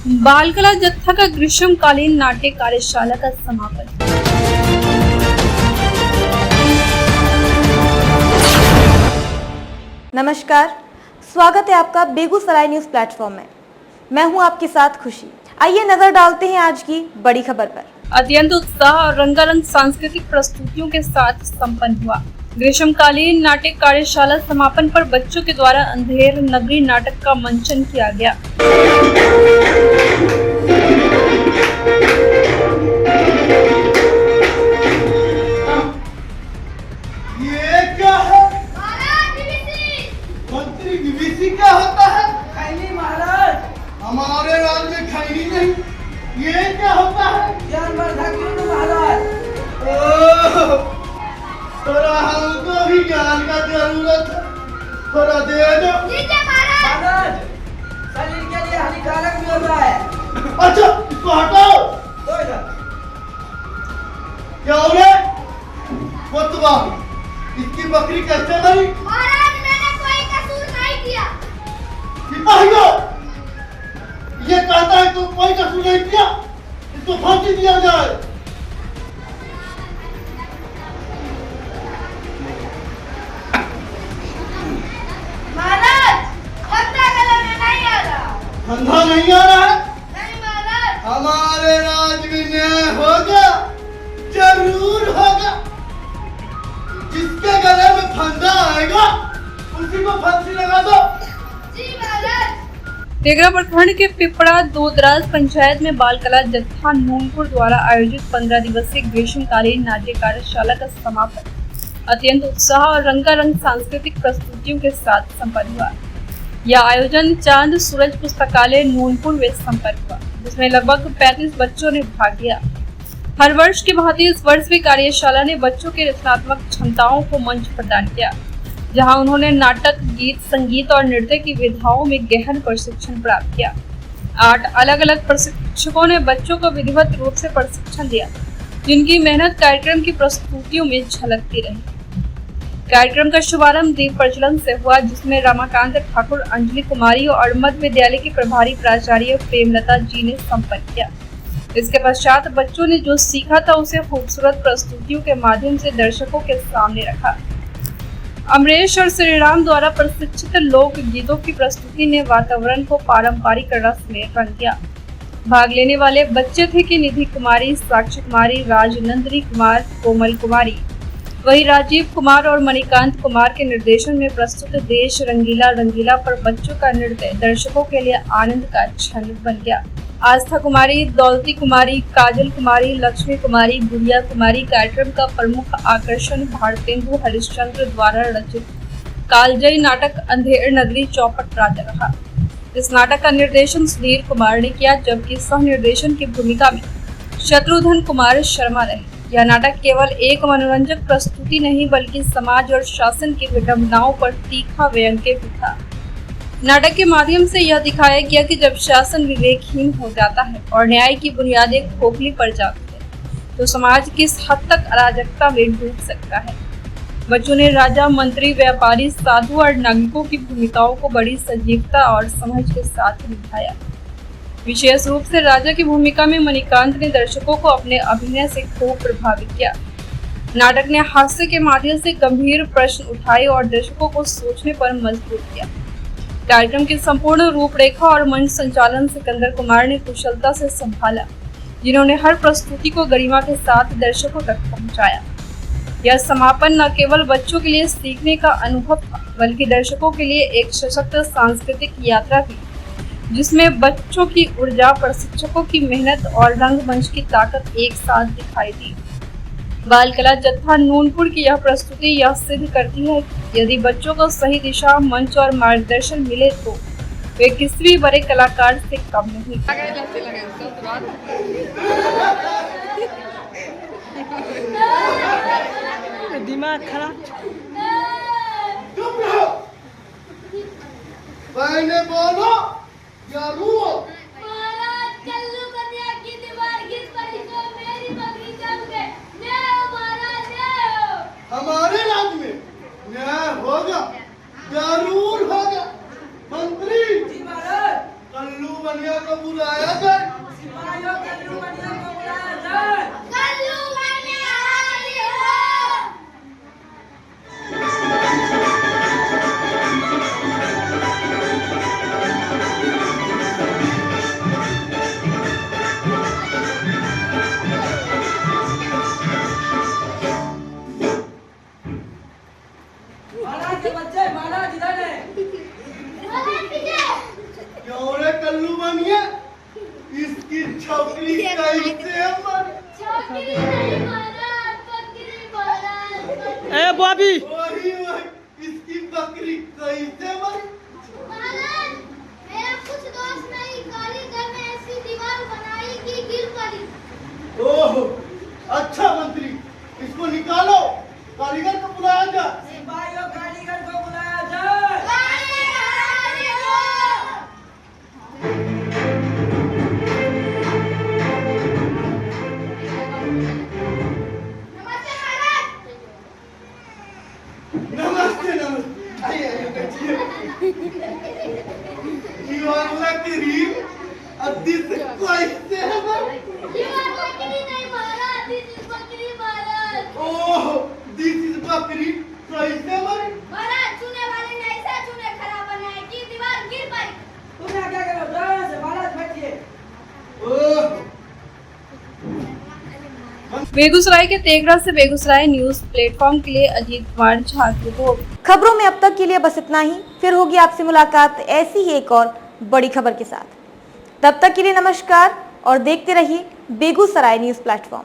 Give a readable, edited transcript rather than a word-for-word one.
बाल कला जत्था का ग्रीष्मकालीन नाट्य कार्यशाला का समापन। नमस्कार, स्वागत है आपका बेगूसराय न्यूज प्लेटफॉर्म में। मैं हूं आपके साथ खुशी। आइए नजर डालते हैं आज की बड़ी खबर पर। अत्यंत उत्साह और रंगारंग सांस्कृतिक प्रस्तुतियों के साथ संपन्न हुआ ग्रीष्मकालीन नाट्य कार्यशाला समापन पर बच्चों के द्वारा अंधेर नगरी नाटक का मंचन किया गया। ये क्या है? मंत्री बीबीसी क्या होता है? खैनी महाराज। हमारे राज्य में खैनी नहीं। ये क्या होता है? ज्ञानवर्धक युद्ध महाराज। थोड़ा हमको भी ज्ञान का जरूरत है, थोड़ा दे दो। महाराज, शरीर के लिए हानिकारक भी होता है। अच्छा, इसको हटाओ। तो इधर। क्या हो गया? कोतवाल, इसकी बकरी कैसे मरी? महाराज, मैंने कोई कसूर नहीं किया। सिपाहियों, ये कहता है तुम कोई कसूर नहीं किया, इसको फांसी दिया जाए। महाराज, धंधा गले में नहीं आ रहा। धंधा नहीं आ रहा है? नहीं महाराज। हमारे राज्य में न्याय होगा, जरूर होगा। जिसके गले में फंदा आएगा उसी को फांसी लगा दो। जी महाराज। तेघरा प्रखंड के पिपड़ा दूधराज पंचायत में बाल कला जत्था नूनपुर द्वारा आयोजित 15 दिवसीय ग्रीष्मकालीन नाट्य कार्यशाला का समापन अत्यंत उत्साह और रंगारंग सांस्कृतिक प्रस्तुतियों के साथ संपन्न हुआ। यह आयोजन चांद सूरज पुस्तकालय नूनपुर में संपन्न हुआ, जिसमें लगभग 35 बच्चों ने भाग लिया। हर वर्ष की भांति इस वर्ष भी कार्यशाला ने बच्चों के रचनात्मक क्षमताओं को मंच प्रदान किया, जहां उन्होंने नाटक, गीत, संगीत और नृत्य की विधाओं में गहन प्रशिक्षण प्राप्त किया। 8 अलग अलग प्रशिक्षकों ने बच्चों को विधिवत रूप से प्रशिक्षण दिया, जिनकी मेहनत कार्यक्रम की प्रस्तुतियों में झलकती रही। कार्यक्रम का शुभारंभ दीप प्रज्वलन से हुआ, जिसमें रमाकांत ठाकुर, अंजलि कुमारी और मध्य विद्यालय की प्रभारी प्राचार्य प्रेमलता जी ने संपन्न किया। इसके पश्चात बच्चों ने जो सीखा था उसे खूबसूरत प्रस्तुतियों के माध्यम से दर्शकों के सामने रखा। अमरेश और श्रीराम द्वारा प्रशिक्षित लोक गीतों की प्रस्तुति ने वातावरण को पारंपरिक रस में रंग दिया। भाग लेने वाले बच्चे थे कि निधि कुमारी, साक्षी कुमारी, राजनंदिनी कुमार, कोमल कुमारी। वही राजीव कुमार और मणिकांत कुमार के निर्देशन में प्रस्तुत देश रंगीला रंगीला पर बच्चों का नृत्य दर्शकों के लिए आनंद का क्षण बन गया। आस्था कुमारी, दौलती कुमारी, काजल कुमारी, लक्ष्मी कुमारी, गुड़िया कुमारी कार्यक्रम का प्रमुख आकर्षण भारतेंदु हरिश्चंद्र द्वारा रचित कालजयी नाटक अंधेर नगरी चौपट राजा रहा। इस नाटक का निर्देशन सुधीर कुमार ने किया, जबकि सह निर्देशन की भूमिका में शत्रुघ्न कुमार शर्मा रहे। यह नाटक केवल एक मनोरंजक प्रस्तुति नहीं, बल्कि समाज और शासन की विडंबनाओं पर तीखा व्यंग्य भी था। नाटक के माध्यम से यह दिखाया गया कि जब शासन विवेकहीन हो जाता है और न्याय की बुनियादें खोखली पड़ जाती है, तो समाज किस हद तक अराजकता में डूब सकता है। बच्चों ने राजा, मंत्री, व्यापारी, साधु और नागरिकों की भूमिकाओं को बड़ी सजीवता और समझ के साथ निभाया। विशेष रूप से राजा की भूमिका में मणिकांत ने दर्शकों को अपने अभिनय से खूब प्रभावित किया। नाटक ने हास्य के माध्यम से गंभीर प्रश्न उठाए और दर्शकों को सोचने पर मजबूर किया। कार्यक्रम की संपूर्ण रूपरेखा और मंच संचालन सिकंदर कुमार ने कुशलता से संभाला, जिन्होंने हर प्रस्तुति को गरिमा के साथ दर्शकों तक पहुंचाया। यह समापन न केवल बच्चों के लिए सीखने का अनुभव था, बल्कि दर्शकों के लिए एक सशक्त सांस्कृतिक यात्रा थी, जिसमें बच्चों की ऊर्जा, प्रशिक्षकों की मेहनत और रंगमंच की ताकत एक साथ दिखाई दी। बाल कला जत्था नूनपुर की यह प्रस्तुति यह सिद्ध करती है कि यदि बच्चों को सही दिशा, मंच और मार्गदर्शन मिले तो वे किसी भी बड़े कलाकार से कम नहीं। दिमाग खराब। चुप रहो। पहले बोलो या रुओ। महाराज, कल्लू कन्या की दीवार गिर पड़ी तो मेरी बकरी जम गई। न्याय हो महाराज, न्याय हो। हमारे राज्य में न्याय होगा, जरूर होगा। मंत्री जी महाराज। कल्लू बनिया को बुलाया जाए। सिपाहियों कल्लू बनिया को बुलाया जाए। कल्लू बनिया हाजिर हो। महाराज के बच्चे, महाराज इधर है। महाराज पीछे। क्यों रे कल्लू बनिया, इसकी छोकरी कैसे मर? छोकरी नहीं महाराज, बकरी महाराज, बकरी। ए बॉबी वही इसकी बकरी कैसे मर? महाराज, मेरा कुछ दोस्त ने ही कालीगर में ऐसी दीवार बनाई कि गिर पड़ी। ओह, अच्छा मंत्री, इसको निकालो, कारीगर को बुलाया जाए। सिपाहियों कारीगर को बुलाया जाए। कालीगर हाजिर हो। नमस्ते महाराज। नमस्ते नमस्ते, आइए आइए बैठिए। You are lucky, this कैसे है मर? You are बकरी नहीं महाराज, this is बकरी महाराज। ओह, this is बकरी कैसे मर? महाराज, चुने वाले ने ऐसा चुने खराब बनाया कि दीवार गिर पड़ी। तुम यहाँ क्या कर रहे हो? ध्यान से, महाराज बैठिए। ओह, बेगूसराय के तेघड़ा से बेगूसराय न्यूज प्लेटफॉर्म के लिए अजीत कुमार झा की रिपोर्ट। खबरों में अब तक के लिए बस इतना ही। फिर होगी आपसे मुलाकात ऐसी ही एक और बड़ी खबर के साथ। तब तक के लिए नमस्कार और देखते रहिए बेगूसराय न्यूज प्लेटफॉर्म।